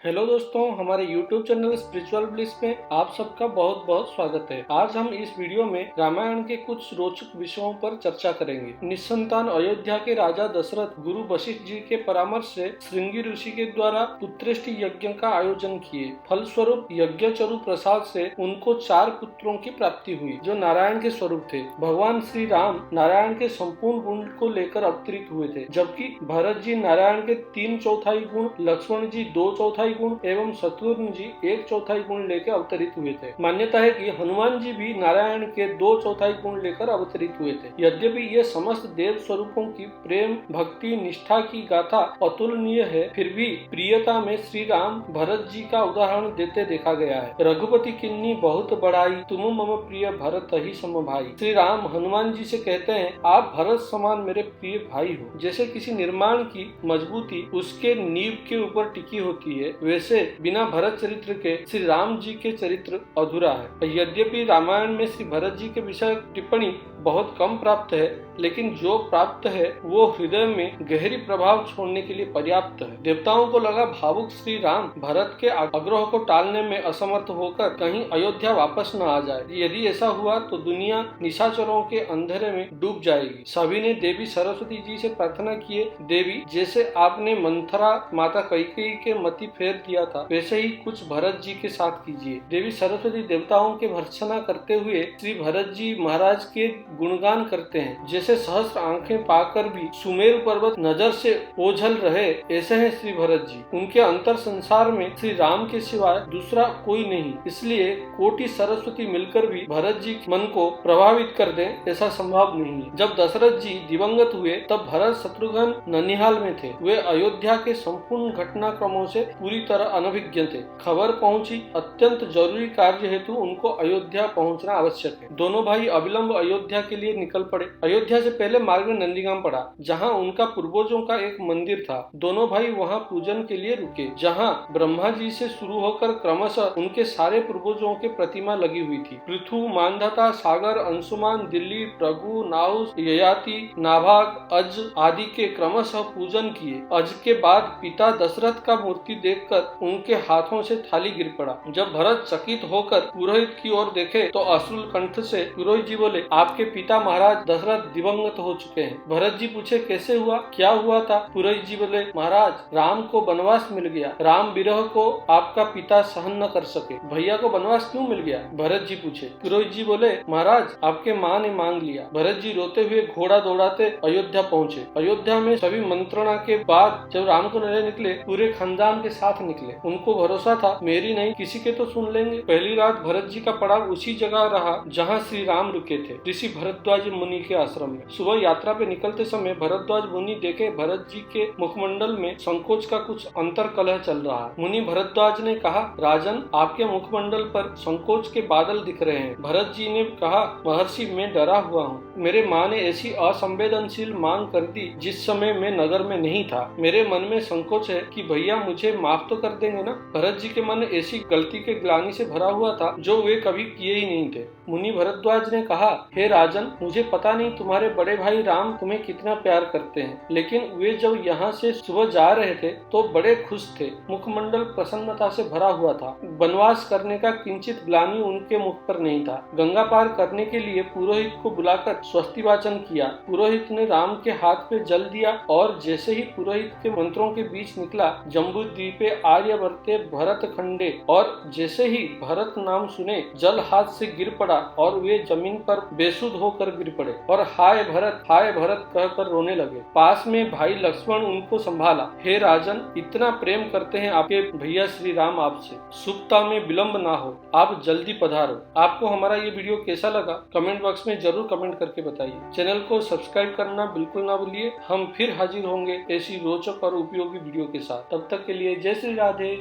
Hello दोस्तों, हमारे YouTube channel spiritual bliss में आप सबका बहुत बहुत स्वागत है। आज हम इस वीडियो में रामायण के कुछ रोचक विषयों पर चर्चा करेंगे। निस्संतान अयोध्या के राजा दशरथ गुरु वशिष्ठ जी के परामर्श से श्रृंगी ऋषि के द्वारा पुत्रेष्टि यज्ञ का आयोजन किए। फलस्वरूप यज्ञ चरु प्रसाद से उनको 4 पुत्रों की प्राप्ति हुई जो नारायण के स्वरूप थे। भगवान श्री राम नारायण के संपूर्ण गुण को लेकर अवतरित हुए थे, जबकि भरत जी नारायण के 3/4 गुण, लक्ष्मण जी 2/4 गुण एवं शत्रुघ्न जी 1/4 गुण लेकर अवतरित हुए थे। मान्यता है कि हनुमान जी भी नारायण के 2/4 गुण लेकर अवतरित हुए थे। यद्यपि ये समस्त देव स्वरूपों की प्रेम, भक्ति, निष्ठा की गाथा अतुलनीय है, फिर भी प्रियता में श्री राम भरत जी का उदाहरण देते देखा गया है। रघुपति किन्नी बहुत बड़ाई, तुम मम प्रिय भरत ही सम भाई। श्री राम हनुमान जी से कहते हैं, आप भरत समान मेरे प्रिय भाई हो। जैसे किसी निर्माण की मजबूती उसके नींव के ऊपर टिकी होती है, वैसे बिना भरत चरित्र के श्री राम जी के चरित्र अधूरा है। यद्यपि रामायण में श्री भरत जी के विषय टिप्पणी बहुत कम प्राप्त है, लेकिन जो प्राप्त है वो हृदय में गहरी प्रभाव छोड़ने के लिए पर्याप्त है। देवताओं को लगा भावुक श्री राम भरत के आग्रह को टालने में असमर्थ होकर कहीं अयोध्या वापस न आ जाए। यदि ऐसा हुआ तो दुनिया निशाचरों के अंधेरे में डूब जाएगी। सभी ने देवी सरस्वती जी से प्रार्थना किए, देवी जैसे आपने मंथरा माता कैकेयी के मति फेर दिया था, वैसे ही कुछ भरत जी के साथ कीजिए। देवी सरस्वती देवताओं के भर्त्सना करते हुए श्री भरत जी महाराज के गुणगान करते हैं। जैसे सहस्त्र आंखें पाकर भी सुमेरु पर्वत नजर से ओझल रहे, ऐसे हैं श्री भरत जी। उनके अंतर संसार में श्री राम के सिवाय दूसरा कोई नहीं, इसलिए कोटि सरस्वती मिलकर भी भरत जी के मन को प्रभावित कर दें ऐसा संभव नहीं है। जब दशरथ जी दिवंगत हुए तब भरत शत्रुघ्न ननिहाल में थे। वे अयोध्या के संपूर्ण घटनाक्रमों से पूरी तरह अनभिज्ञ थे। खबर पहुंची, अत्यंत जरूरी कार्य हेतु उनको अयोध्या पहुंचना आवश्यक है। दोनों भाई अविलंब अयोध्या के लिए निकल पड़े। अयोध्या से पहले मार्ग में नंदीगाम पड़ा, जहां उनका पूर्वजों का एक मंदिर था। दोनों भाई वहां पूजन के लिए रुके, जहां ब्रह्मा जी से शुरू होकर क्रमशः उनके सारे पूर्वजों के प्रतिमा लगी हुई थी। पृथु, मानधाता, सागर, अंशुमान, दिल्ली, प्रभु, नाउस, ययाति, नाभाग, अज आदि के क्रमशः पूजन किए। अज के बाद पिता दशरथ का मूर्ति देखकर उनके हाथों से थाली गिर पड़ा। जब भरत चकित होकर पुरोहित की ओर देखे तो अश्रुल कंठ से पुरोहित जी बोले, आपके पिता महाराज दशरथ दिवंगत हो चुके हैं। भरत जी पूछे, कैसे हुआ, क्या हुआ था? पुरोहित जी बोले, महाराज राम को वनवास मिल गया। राम विरह को आपका पिता सहन न कर सके। भैया को वनवास क्यों मिल गया? भरत जी पूछे। पुरोहित जी बोले, महाराज आपके माँ ने मांग लिया। भरत जी रोते हुए घोड़ा दौड़ाते अयोध्या पहुँचे। अयोध्या में सभी मंत्रणा के बाद जब राम को लेने निकले, पूरे खानदान के साथ निकले। उनको भरोसा था मेरी नहीं किसी के तो सुन लेंगे। पहली रात भरत जी का पड़ाव उसी जगह रहा जहाँ श्री राम रुके थे, ऋषि भरद्वाज मुनि के आश्रम में। सुबह यात्रा पे निकलते समय भरद्वाज मुनि देखे भरत जी के मुखमंडल में संकोच का कुछ अंतर कलह चल रहा है। मुनि भरद्वाज ने कहा, राजन आपके मुखमंडल पर संकोच के बादल दिख रहे हैं। भरत जी ने कहा, महर्षि मैं डरा हुआ हूँ। मेरे माँ ने ऐसी असंवेदनशील मांग कर दी जिस समय मैं नगर में नहीं था। मेरे मन में संकोच है कि भैया मुझे माफ तो कर देंगे ना। भरत जी के मन ऐसी गलती के ग्लानि से भरा हुआ था जो वे कभी किए ही नहीं थे। मुनि भरद्वाज ने कहा, हे राजन, मुझे पता नहीं तुम्हारे बड़े भाई राम तुम्हें कितना प्यार करते हैं, लेकिन वे जब यहाँ से सुबह जा रहे थे तो बड़े खुश थे। मुखमंडल प्रसन्नता से भरा हुआ था। वनवास करने का किंचित ग्लानि उनके मुख पर नहीं था। गंगा पार करने के लिए पुरोहित को बुलाकर स्वस्ति वाचन किया। पुरोहित ने राम के हाथ पे जल दिया और जैसे ही पुरोहित के मंत्रों के बीच निकला, जम्बू द्वीपे आर्यवर्ते भरत खंडे, और जैसे ही भरत नाम सुने जल हाथ से गिर पड़ा और वे जमीन पर बेसुध होकर गिर पड़े और हाय भरत कहकर रोने लगे। पास में भाई लक्ष्मण उनको संभाला। हे राजन, इतना प्रेम करते हैं आपके भैया श्री राम आपसे। सुखता में विलंब ना हो, आप जल्दी पधारो। आपको हमारा ये वीडियो कैसा लगा कमेंट बॉक्स में जरूर कमेंट करके बताइए। चैनल को सब्सक्राइब करना बिल्कुल ना भूलिए। हम फिर हाजिर होंगे ऐसी रोचक और उपयोगी वीडियो के साथ। तब तक के लिए जय श्री राधे।